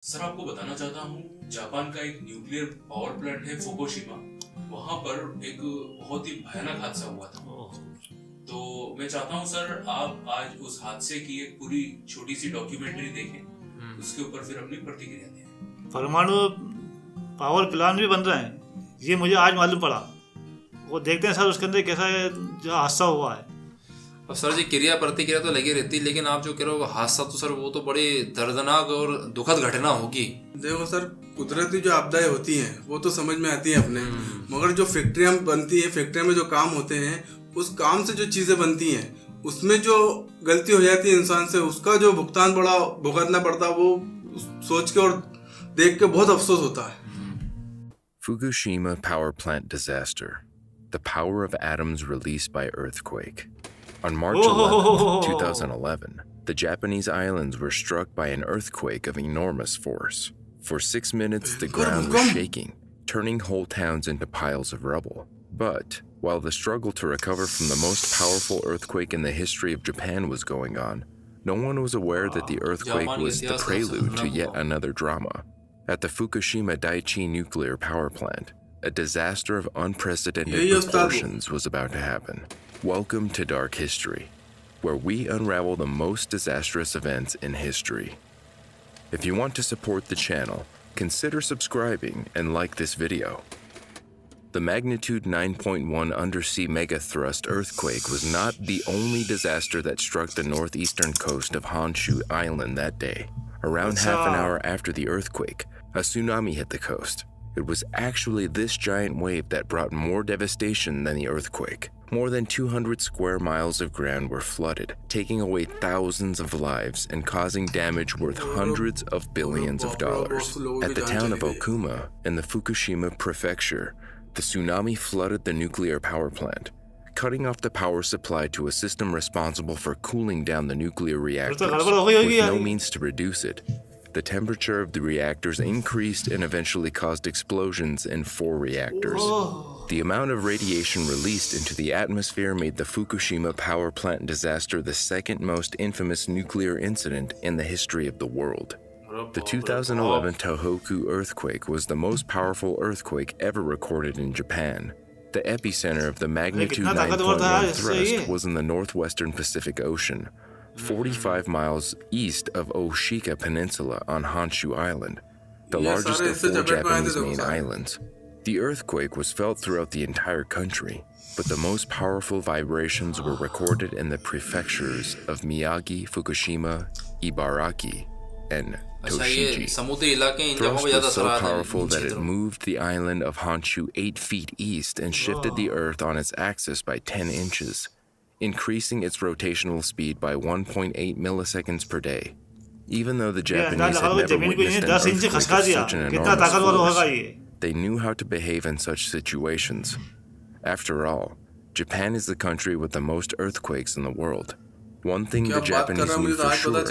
Sir आपको बताना चाहता हूँ जापान का एक न्यूक्लियर पावर प्लांट है फुकुशिमा। वहां पर एक बहुत ही भयानक हादसा हुआ था। तो मैं चाहता हूँ सर आप आज उस हादसे की एक पूरी छोटी सी डॉक्यूमेंट्री देखें, उसके ऊपर फिर अपनी प्रतिक्रिया दें। परमाणु पावर प्लांट भी बन रहे हैं, ये मुझे आज मालूम पड़ा। वो देखते हैं सर उसके अंदर कैसा जो हादसा हुआ है। अब सर जी क्रिया प्रतिक्रिया तो लगी रहती है, लेकिन आप जो कह रहे हो हादसा तो सर वो तो बड़ी दर्दनाक और दुखद घटना होगी। देखो सर, कुदरती जो आपदाएं होती हैं वो तो समझ में आती हैं अपने, मगर जो फैक्ट्रियाँ बनती है, फैक्ट्रिया में जो काम होते हैं, उस काम से जो चीज़ें बनती हैं उसमें जो गलती हो जाती है इंसान से, उसका जो भुगतान बड़ा भुगतना पड़ता है, वो सोच के और देख के बहुत अफसोस होता है। Fukushima power plant disaster. The power of atoms released by earthquake. On March 11, 2011, the Japanese islands were struck by an earthquake of enormous force. For 6 minutes, the ground was shaking, turning whole towns into piles of rubble. But while the struggle to recover from the most powerful earthquake in the history of Japan was going on, no one was aware that the earthquake was the prelude to yet another drama. At the Fukushima Daiichi nuclear power plant, a disaster of unprecedented proportions was about to happen. Welcome to Dark History, where we unravel the most disastrous events in history. If you want to support the channel, consider subscribing and like this video. The magnitude 9.1 undersea megathrust earthquake was not the only disaster that struck the northeastern coast of Honshu Island that day. Around half an hour after the earthquake, a tsunami hit the coast. It was actually this giant wave that brought more devastation than the earthquake. More than 200 square miles of ground were flooded, taking away thousands of lives and causing damage worth hundreds of billions of dollars. At the town of Okuma, in the Fukushima prefecture, the tsunami flooded the nuclear power plant, cutting off the power supply to a system responsible for cooling down the nuclear reactors, with no means to reduce it. The temperature of the reactors increased and eventually caused explosions in 4 reactors. The amount of radiation released into the atmosphere made the Fukushima power plant disaster the second most infamous nuclear incident in the history of the world. The 2011 Tohoku earthquake was the most powerful earthquake ever recorded in Japan. The epicenter of the magnitude 9.1 thrust was in the northwestern Pacific Ocean, 45 miles east of Oshika Peninsula on Honshu Island, the largest of 4 Japanese main islands. The earthquake was felt throughout the entire country, but the most powerful vibrations were recorded in the prefectures of Miyagi, Fukushima, Ibaraki, and Toshiji. Thrust was so powerful that it moved the island of Honshu 8 feet east and shifted the earth on its axis by 10 inches, increasing its rotational speed by 1.8 milliseconds per day. Even though the Japanese had never witnessed an earthquake of such an enormous force, they knew how to behave in such situations. After all, Japan is the country with the most earthquakes in the world. One thing the Japanese knew for sure,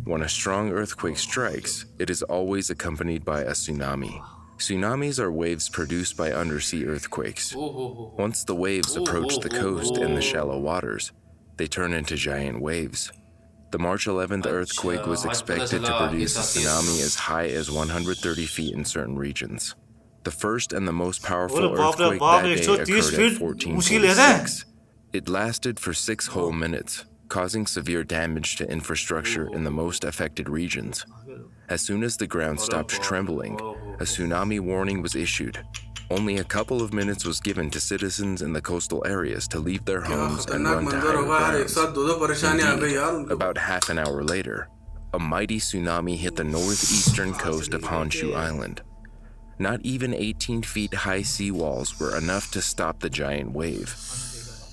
when a strong earthquake strikes, it is always accompanied by a tsunami. Tsunamis are waves produced by undersea earthquakes. Once the waves approach the coast in the shallow waters, they turn into giant waves. The March 11th earthquake was expected to produce a tsunami as high as 130 feet in certain regions. The first and the most powerful earthquake that day occurred at 1446. It lasted for 6 whole minutes, causing severe damage to infrastructure in the most affected regions. As soon as the ground stopped trembling, a tsunami warning was issued. Only a couple of minutes was given to citizens in the coastal areas to leave their homes and run to higher grounds. Indeed, about half an hour later, a mighty tsunami hit the northeastern coast of Honshu Island. Not even 18 feet high seawalls were enough to stop the giant wave.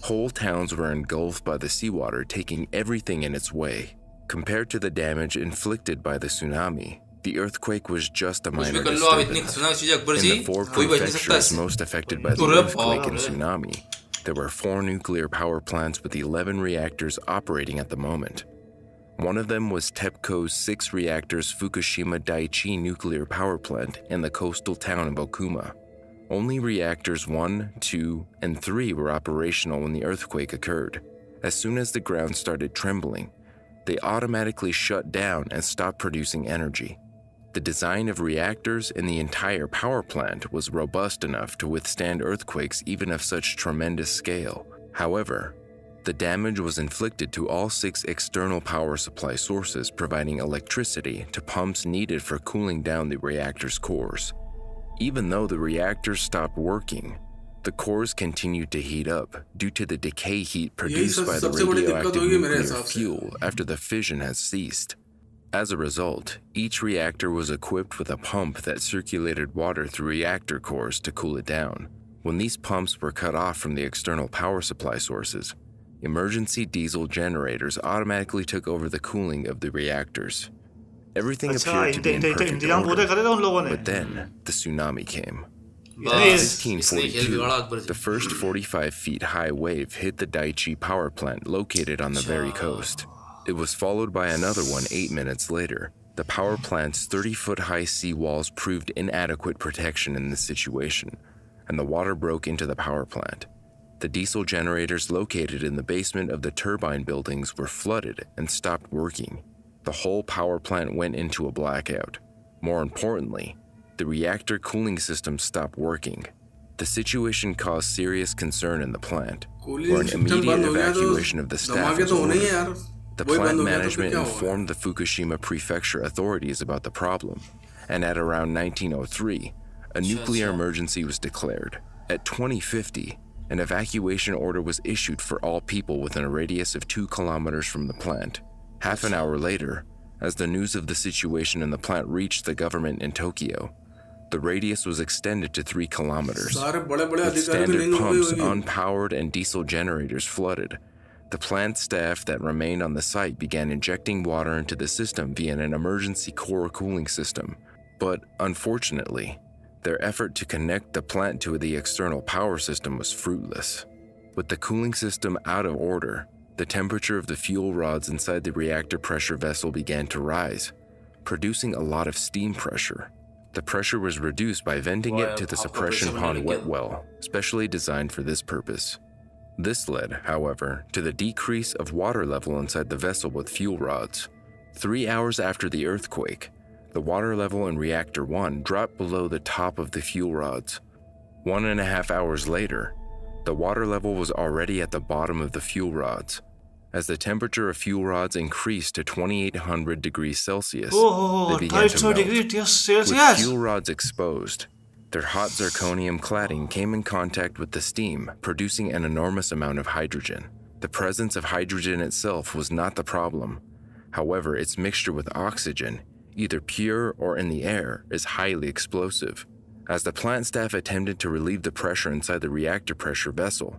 Whole towns were engulfed by the seawater, taking everything in its way. Compared to the damage inflicted by the tsunami, the earthquake was just a minor disturbance. In the 4 prefectures most affected by the earthquake and tsunami, there were 4 nuclear power plants with 11 reactors operating at the moment. One of them was TEPCO's 6 reactors Fukushima Daiichi nuclear power plant in the coastal town of Okuma. Only reactors 1, 2, and 3 were operational when the earthquake occurred. As soon as the ground started trembling, they automatically shut down and stopped producing energy. The design of reactors in the entire power plant was robust enough to withstand earthquakes even of such tremendous scale. However, the damage was inflicted to all 6 external power supply sources providing electricity to pumps needed for cooling down the reactor's cores. Even though the reactors stopped working, the cores continued to heat up due to the decay heat produced by the radioactive nuclear fuel after the fission has ceased. As a result, each reactor was equipped with a pump that circulated water through reactor cores to cool it down. When these pumps were cut off from the external power supply sources, emergency diesel generators automatically took over the cooling of the reactors. Everything appeared to be in perfect order, but then the tsunami came. In 1542, the first 45 feet high wave hit the Daiichi power plant located on the very coast. It was followed by another one 8 minutes later. The power plant's 30-foot high seawalls proved inadequate protection in this situation, and the water broke into the power plant. The diesel generators located in the basement of the turbine buildings were flooded and stopped working. The whole power plant went into a blackout. More importantly, the reactor cooling system stopped working. The situation caused serious concern in the plant, where an immediate evacuation of the staff was ordered. The plant management informed the Fukushima prefecture authorities about the problem, and at around 1903, a nuclear emergency was declared. At 2050, an evacuation order was issued for all people within a radius of 2 kilometers from the plant. Half an hour later, as the news of the situation in the plant reached the government in Tokyo, the radius was extended to 3 kilometers. With standard pumps, unpowered, and diesel generators flooded, the plant staff that remained on the site began injecting water into the system via an emergency core cooling system. But unfortunately, their effort to connect the plant to the external power system was fruitless. With the cooling system out of order, the temperature of the fuel rods inside the reactor pressure vessel began to rise, producing a lot of steam pressure. The pressure was reduced by venting it to the suppression pond wet well, specially designed for this purpose. This led, however, to the decrease of water level inside the vessel with fuel rods. 3 hours after the earthquake, the water level in Reactor 1 dropped below the top of the fuel rods. 1.5 hours later, the water level was already at the bottom of the fuel rods. As the temperature of fuel rods increased to 2800 degrees Celsius, they began to melt. With fuel rods exposed, their hot zirconium cladding came in contact with the steam, producing an enormous amount of hydrogen. The presence of hydrogen itself was not the problem. However, its mixture with oxygen, either pure or in the air, is highly explosive. As the plant staff attempted to relieve the pressure inside the reactor pressure vessel,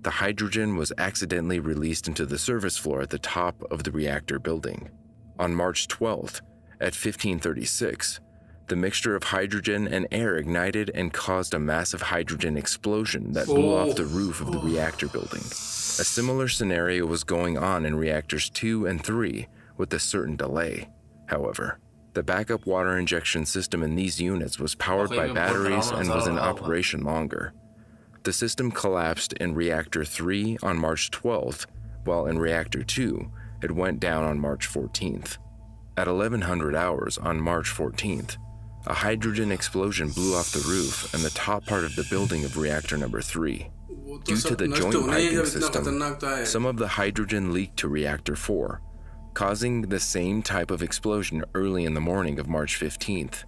the hydrogen was accidentally released into the surface floor at the top of the reactor building. On March 12th, at 1536, the mixture of hydrogen and air ignited and caused a massive hydrogen explosion that blew off the roof of the reactor building. A similar scenario was going on in reactors 2 and 3 with a certain delay. However, the backup water injection system in these units was powered by batteries and was in operation longer. The system collapsed in Reactor 3 on March 12th, while in Reactor 2, it went down on March 14th. At 1100 hours on March 14th, a hydrogen explosion blew off the roof and the top part of the building of reactor number 3. Due to the joint piping system, some of the hydrogen leaked to reactor 4, causing the same type of explosion early in the morning of March 15th.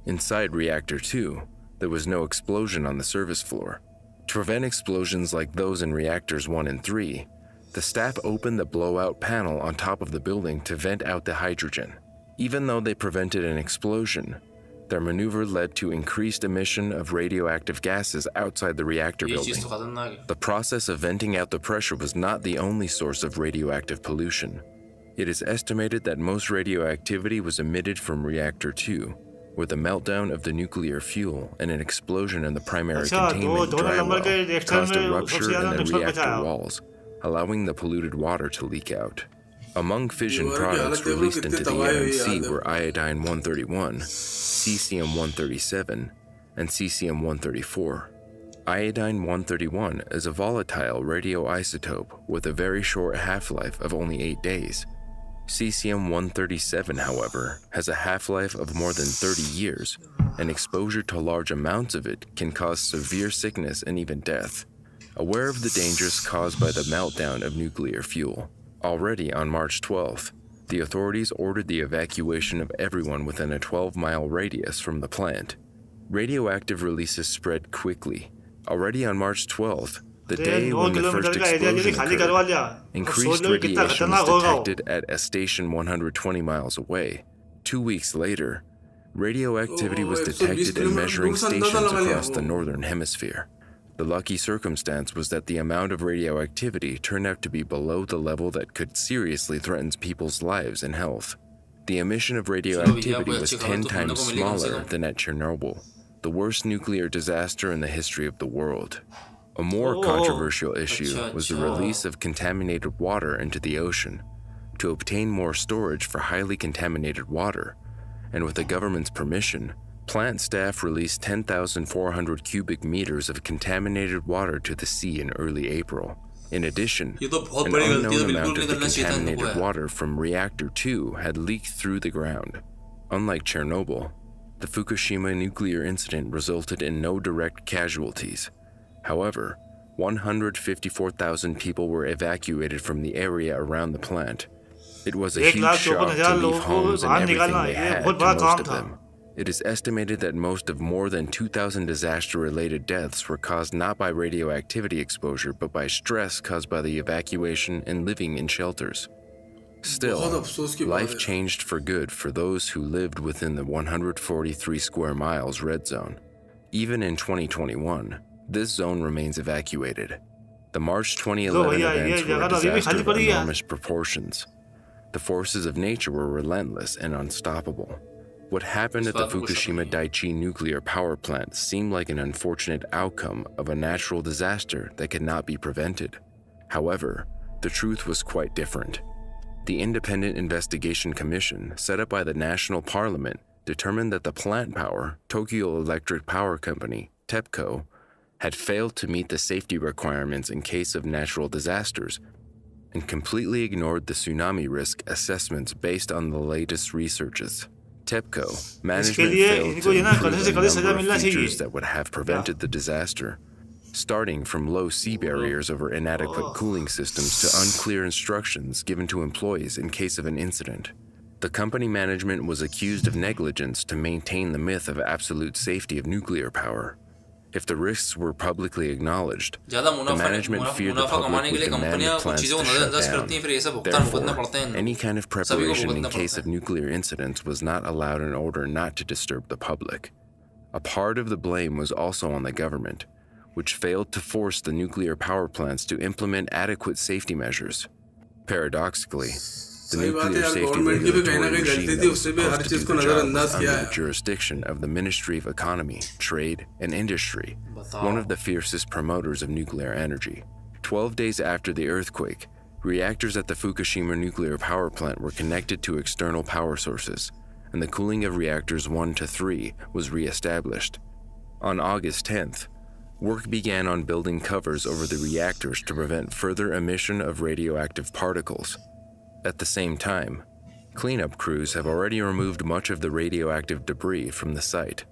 Inside reactor 2, there was no explosion on the service floor. To prevent explosions like those in reactors 1 and 3, the staff opened the blowout panel on top of the building to vent out the hydrogen. Even though they prevented an explosion, their maneuver led to increased emission of radioactive gases outside the reactor building. The process of venting out the pressure was not the only source of radioactive pollution. It is estimated that most radioactivity was emitted from Reactor 2, where the meltdown of the nuclear fuel and an explosion in the primary containment dry well caused a rupture in the reactor walls, allowing the polluted water to leak out. Among fission products released into the air and sea were iodine-131, cesium-137, and cesium-134. Iodine-131 is a volatile radioisotope with a very short half-life of only 8 days. Cesium-137, however, has a half-life of more than 30 years, and exposure to large amounts of it can cause severe sickness and even death. Aware of the dangers caused by the meltdown of nuclear fuel, already on March 12th, the authorities ordered the evacuation of everyone within a 12-mile radius from the plant. Radioactive releases spread quickly. Already on March 12th, the day when the first explosion occurred, increased radiation was detected at a station 120 miles away. 2 weeks later, radioactivity was detected in measuring stations across the northern hemisphere. The lucky circumstance was that the amount of radioactivity turned out to be below the level that could seriously threaten people's lives and health. The emission of radioactivity was 10 times smaller than at Chernobyl, the worst nuclear disaster in the history of the world. A more controversial issue was the release of contaminated water into the ocean. To obtain more storage for highly contaminated water, and with the government's permission, plant staff released 10,400 cubic meters of contaminated water to the sea in early April. In addition, an unknown amount of the contaminated water from Reactor 2 had leaked through the ground. Unlike Chernobyl, the Fukushima nuclear incident resulted in no direct casualties. However, 154,000 people were evacuated from the area around the plant. It was a huge shock to leave homes and everything they had to most of them. It is estimated that most of more than 2,000 disaster-related deaths were caused not by radioactivity exposure but by stress caused by the evacuation and living in shelters. Still, life changed for good for those who lived within the 143 square miles red zone. Even in 2021, this zone remains evacuated. The March 2011 events were a disaster of enormous proportions. The forces of nature were relentless and unstoppable. What happened at the Fukushima Daiichi nuclear power plant seemed like an unfortunate outcome of a natural disaster that could not be prevented. However, the truth was quite different. The Independent Investigation Commission, set up by the National Parliament, determined that the plant power, Tokyo Electric Power Company, TEPCO, had failed to meet the safety requirements in case of natural disasters and completely ignored the tsunami risk assessments based on the latest researches. TEPCO management failed to improve a number of features that would have prevented the disaster, starting from low sea barriers over inadequate cooling systems to unclear instructions given to employees in case of an incident. The company management was accused of negligence to maintain the myth of absolute safety of nuclear power. If the risks were publicly acknowledged, the management feared the public would demand the plants to shut down. Therefore, any kind of preparation in case of nuclear incidents was not allowed in order not to disturb the public. A part of the blame was also on the government, which failed to force the nuclear power plants to implement adequate safety measures. Paradoxically, the nuclear safety regulatory regime that was supposed to do the job was under the jurisdiction of the Ministry of Economy, Trade, and Industry, one of the fiercest promoters of nuclear energy. 12 days after the earthquake, reactors at the Fukushima nuclear power plant were connected to external power sources, and the cooling of reactors 1 to 3 was re-established. On August 10th, work began on building covers over the reactors to prevent further emission of radioactive particles. At the same time, cleanup crews have already removed much of the radioactive debris from the site.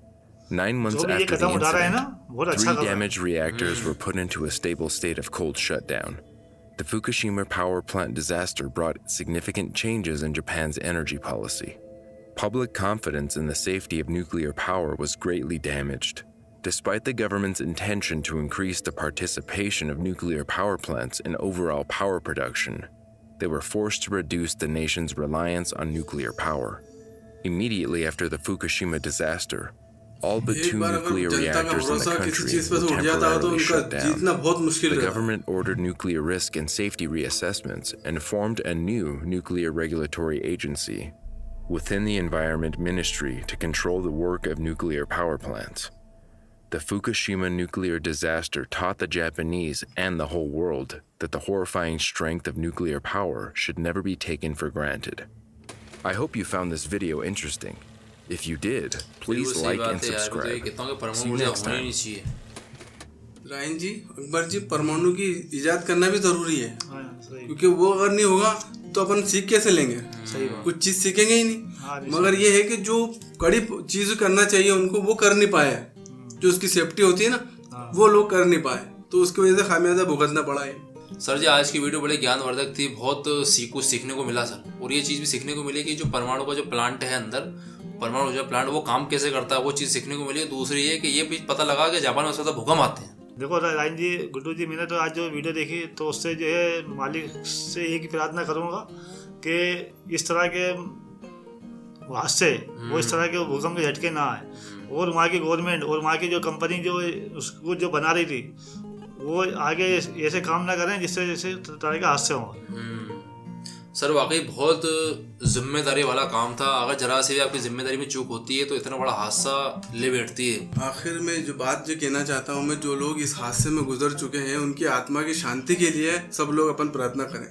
9 months after the incident, 3 damaged reactors were put into a stable state of cold shutdown. The Fukushima power plant disaster brought significant changes in Japan's energy policy. Public confidence in the safety of nuclear power was greatly damaged. Despite the government's intention to increase the participation of nuclear power plants in overall power production, they were forced to reduce the nation's reliance on nuclear power. Immediately after the Fukushima disaster, all but 2 nuclear reactors in the country were temporarily shut down. The government ordered nuclear risk and safety reassessments and formed a new nuclear regulatory agency within the Environment Ministry to control the work of nuclear power plants. The Fukushima nuclear disaster taught the Japanese and the whole world that the horrifying strength of nuclear power should never be taken for granted. I hope you found this video interesting. If you did, please like and subscribe. See you next time. Ryan ji, Akbar ji, परमाणु की इजाद करना भी जरूरी है, क्योंकि वो अगर नहीं होगा तो अपन सीख कैसे लेंगे? सही बात। कुछ चीज सीखेंगे ही हाँ, नहीं। मगर ये है कि जो कड़ी चीज करना चाहिए उनको वो कर नहीं पाए, जो उसकी सेफ्टी होती है ना वो लोग कर नहीं पाए, तो उसकी वजह से खामियाजा भुगतना पड़ा है। सर जी आज की वीडियो बड़े ज्ञानवर्धक थी, बहुत कुछ सीखने को मिला सर। और ये चीज़ भी सीखने को मिली कि जो परमाणु का जो प्लांट है अंदर, परमाणु ऊर्जा प्लांट, वो काम कैसे करता है, वो चीज़ सीखने को मिली। दूसरी ये कि ये भी पता लगा कि जापान में ज्यादा भूकंप आते हैं। देखो राजन जी, गुड्डू जी, मैंने तो आज जो वीडियो देखी तो उससे जो है मालिक से एक ही प्रार्थना करूँगा कि इस तरह के हादसे, वो इस तरह के भूकंप के झटके ना आए, और वहाँ की गवर्नमेंट और वहाँ की जो कंपनी जो उसको जो बना रही थी वो आगे ऐसे काम ना करें जिससे जैसे तरह के हादसे हों। सर वाकई बहुत जिम्मेदारी वाला काम था। अगर जरा से भी आपकी जिम्मेदारी में चूक होती है तो इतना बड़ा हादसा ले बैठती है। आखिर में जो बात जो कहना चाहता हूँ मैं, जो लोग इस हादसे में गुजर चुके हैं उनकी आत्मा की शांति के लिए सब लोग अपन प्रार्थना करें।